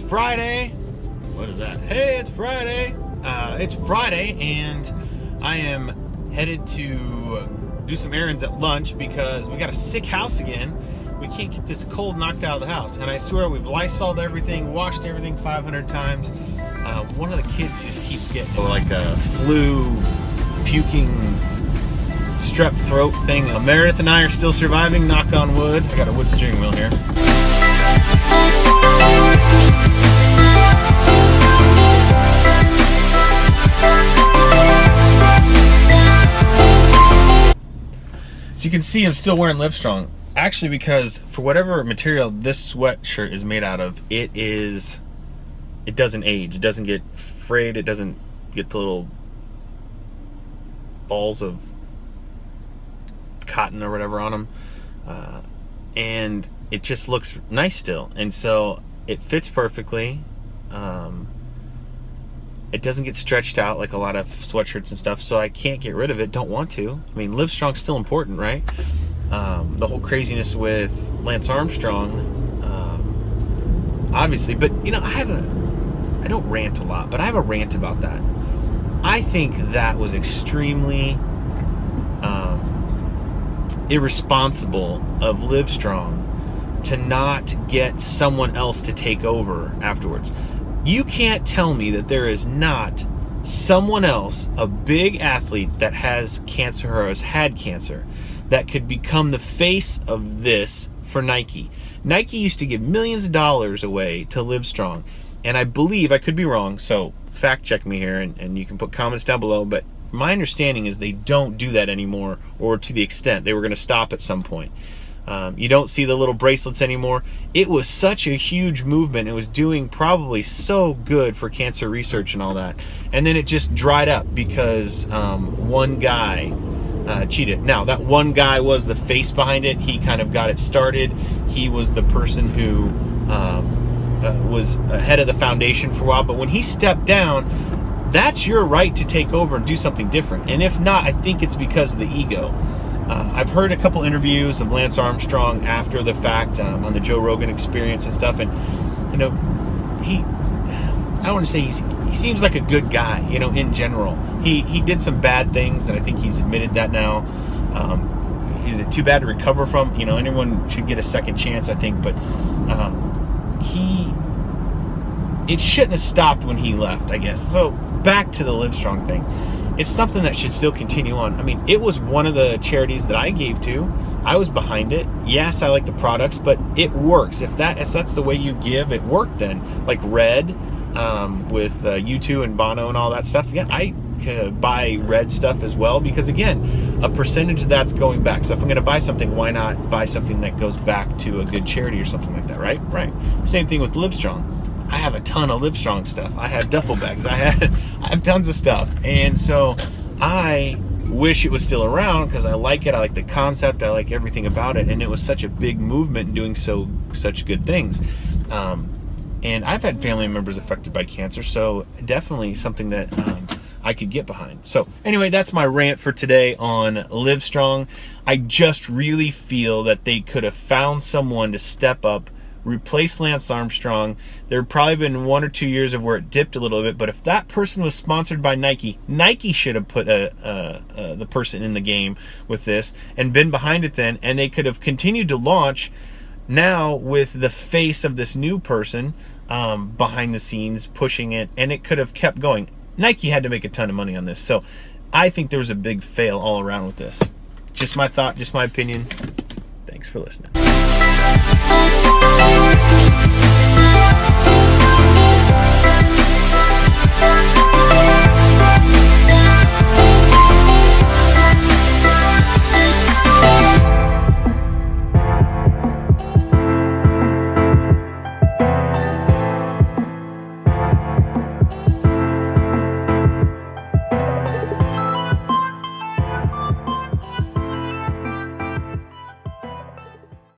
Friday. What is that? Hey, it's Friday. It's Friday, and I am headed to do some errands at lunch because we got a sick house again. We can't get this cold knocked out of the house. And I swear we've Lysoled everything, washed everything 500 times. One of the kids just keeps getting like a flu, puking, strep throat thing. Meredith and I are still surviving, knock on wood. I got a wood steering wheel here. So you can see I'm still wearing Livestrong. Actually, because for whatever material this sweatshirt is made out of, it doesn't age. It doesn't get frayed. It doesn't get the little balls of cotton or whatever on them. And it just looks nice still. And so it fits perfectly. It doesn't get stretched out like a lot of sweatshirts and stuff, so I can't get rid of it. Don't want to. I mean, Livestrong's still important, right? The whole craziness with Lance Armstrong, obviously. But, you know, I don't rant a lot, but I have a rant about that. I think that was extremely irresponsible of Livestrong to not get someone else to take over afterwards. You can't tell me that there is not someone else, a big athlete that has cancer or has had cancer, that could become the face of this for Nike. Nike used to give millions of dollars away to Livestrong, and I believe, I could be wrong, so fact check me here, and you can put comments down below, but my understanding is they don't do that anymore, or to the extent. They were going to stop at some point. You don't see the little bracelets anymore. It was such a huge movement. It was doing probably so good for cancer research and all that. And then it just dried up because one guy cheated. Now, that one guy was the face behind it. He kind of got it started. He was the person who was head of the foundation for a while. But when he stepped down, that's your right to take over and do something different. And if not, I think it's because of the ego. I've heard a couple interviews of Lance Armstrong after the fact on the Joe Rogan Experience and stuff, and you know, I don't want to say he seems like a good guy, you know, in general. He did some bad things, and I think he's admitted that now. Is it too bad to recover from? You know, anyone should get a second chance, I think, but it shouldn't have stopped when he left, I guess. So back to the Livestrong thing. It's something that should still continue on. I mean, it was one of the charities that I gave to. I was behind it. Yes, I like the products, but it works. If that's the way you give, it worked then. Like Red with U2 and Bono and all that stuff. Yeah, I could buy Red stuff as well because, again, a percentage of that's going back. So if I'm going to buy something, why not buy something that goes back to a good charity or something like that, right? Right. Same thing with Livestrong. I have a ton of Livestrong stuff. I have duffel bags. I have tons of stuff. And so I wish it was still around because I like it. I like the concept. I like everything about it. And it was such a big movement doing such good things. And I've had family members affected by cancer. So definitely something that I could get behind. So anyway, that's my rant for today on Livestrong. I just really feel that they could have found someone to step up, replace Lance Armstrong. There have probably been 1 or 2 years of where it dipped a little bit, but if that person was sponsored by Nike, Nike should have put the person in the game with this and been behind it then, and they could have continued to launch now with the face of this new person behind the scenes pushing it, and it could have kept going. Nike had to make a ton of money on this, so I think there was a big fail all around with this. Just my thought, just my opinion. Thanks for listening.